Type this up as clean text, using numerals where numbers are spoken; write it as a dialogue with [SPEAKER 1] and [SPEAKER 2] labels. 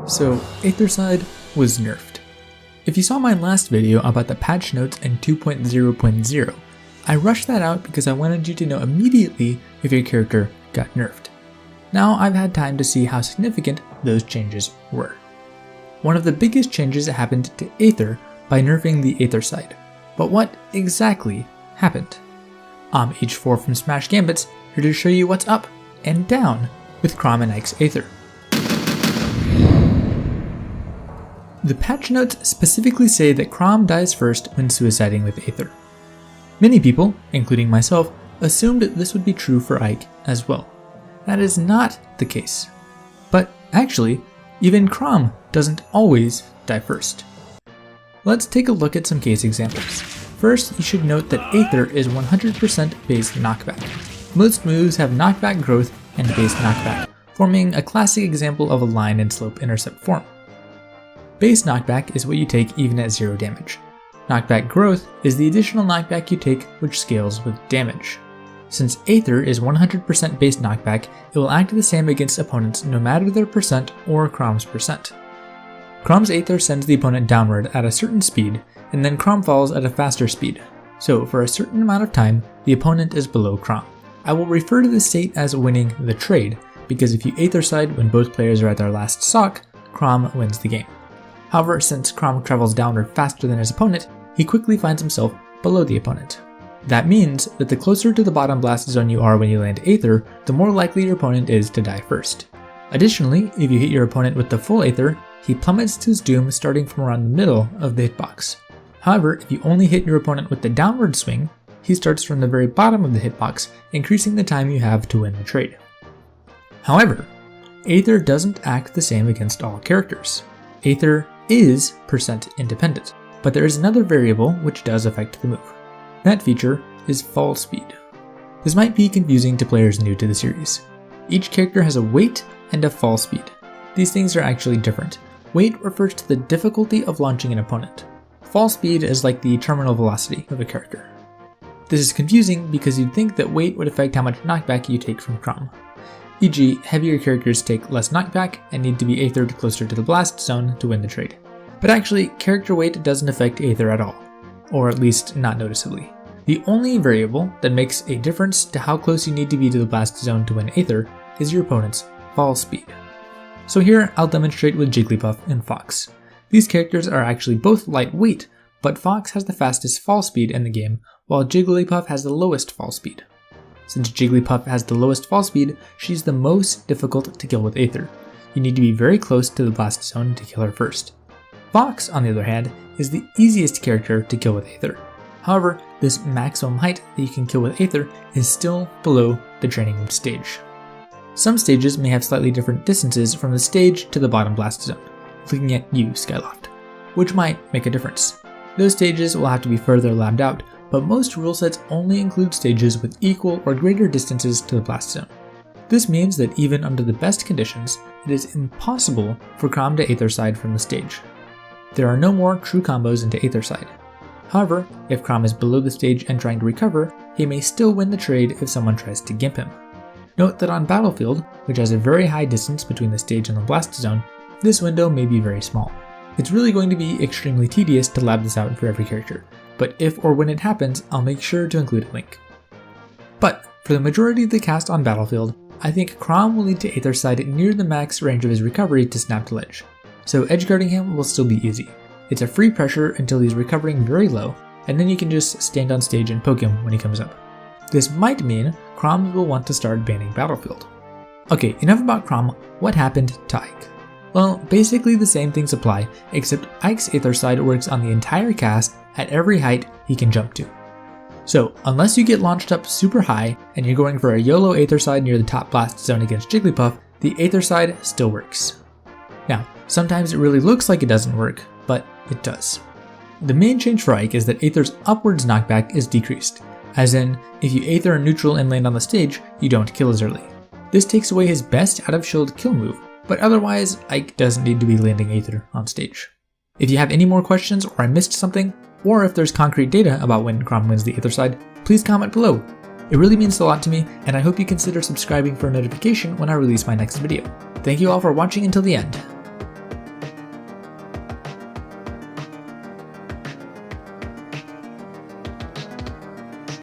[SPEAKER 1] So, Aethercide was nerfed. If you saw my last video about the patch notes in 2.0.0, I rushed that out because I wanted you to know immediately if your character got nerfed. Now I've had time to see how significant those changes were. One of the biggest changes happened to Aether by nerfing the Aethercide. But what exactly happened? I'm H4 from Smash Gambits, here to show you what's up and down with Chrom and Ike's Aether. The patch notes specifically say that Chrom dies first when suiciding with Aether. Many people, including myself, assumed this would be true for Ike as well. That is not the case. But actually, even Chrom doesn't always die first. Let's take a look at some case examples. First, you should note that Aether is 100% base knockback. Most moves have knockback growth and base knockback, forming a classic example of a line and slope intercept form. Base knockback is what you take even at 0 damage. Knockback growth is the additional knockback you take which scales with damage. Since Aether is 100% base knockback, it will act the same against opponents no matter their percent or Chrom's percent. Chrom's Aether sends the opponent downward at a certain speed, and then Chrom falls at a faster speed. So for a certain amount of time, the opponent is below Chrom. I will refer to this state as winning the trade, because if you Aethercide when both players are at their last sock, Chrom wins the game. However, since Chrom travels downward faster than his opponent, he quickly finds himself below the opponent. That means that the closer to the bottom blast zone you are when you land Aether, the more likely your opponent is to die first. Additionally, if you hit your opponent with the full Aether, he plummets to his doom starting from around the middle of the hitbox. However, if you only hit your opponent with the downward swing, he starts from the very bottom of the hitbox, increasing the time you have to win the trade. However, Aether doesn't act the same against all characters. Aether is percent independent, but there is another variable which does affect the move. That feature is fall speed. This might be confusing to players new to the series. Each character has a weight and a fall speed. These things are actually different. Weight refers to the difficulty of launching an opponent. Fall speed is like the terminal velocity of a character. This is confusing because you'd think that weight would affect how much knockback you take from Chrom. E.g., heavier characters take less knockback and need to be Aethered closer to the blast zone to win the trade. But actually, character weight doesn't affect Aether at all, or at least not noticeably. The only variable that makes a difference to how close you need to be to the blast zone to win Aether is your opponent's fall speed. So here I'll demonstrate with Jigglypuff and Fox. These characters are actually both lightweight, but Fox has the fastest fall speed in the game, while Jigglypuff has the lowest fall speed. Since Jigglypuff has the lowest fall speed, she's the most difficult to kill with Aether. You need to be very close to the blast zone to kill her first. Fox, on the other hand, is the easiest character to kill with Aether. However, this maximum height that you can kill with Aether is still below the training room stage. Some stages may have slightly different distances from the stage to the bottom blast zone, looking at you, Skyloft, which might make a difference. Those stages will have to be further labbed out, but most rule sets only include stages with equal or greater distances to the blast zone. This means that even under the best conditions, it is impossible for Chrom to Aethercide from the stage. There are no more true combos into Aethercide. However, if Chrom is below the stage and trying to recover, he may still win the trade if someone tries to gimp him. Note that on Battlefield, which has a very high distance between the stage and the blast zone, this window may be very small. It's really going to be extremely tedious to lab this out for every character, but if or when it happens, I'll make sure to include a link. But for the majority of the cast on Battlefield, I think Chrom will need to Aethercide near the max range of his recovery to snap to ledge, so edgeguarding him will still be easy. It's a free pressure until he's recovering very low, and then you can just stand on stage and poke him when he comes up. This might mean Chrom will want to start banning Battlefield. Okay, enough about Chrom. What happened to Ike? Well, basically the same things apply, except Ike's Aethercide works on the entire cast at every height he can jump to. So, unless you get launched up super high and you're going for a YOLO Aethercide near the top blast zone against Jigglypuff, the Aethercide still works. Now, sometimes it really looks like it doesn't work, but it does. The main change for Ike is that Aether's upwards knockback is decreased, as in, if you Aether neutral and land on the stage, you don't kill as early. This takes away his best out of shield kill move, but otherwise, Ike doesn't need to be landing Aether on stage. If you have any more questions or I missed something, or if there's concrete data about when Chrom wins the Aethercide, please comment below. It really means a lot to me, and I hope you consider subscribing for a notification when I release my next video. Thank you all for watching until the end.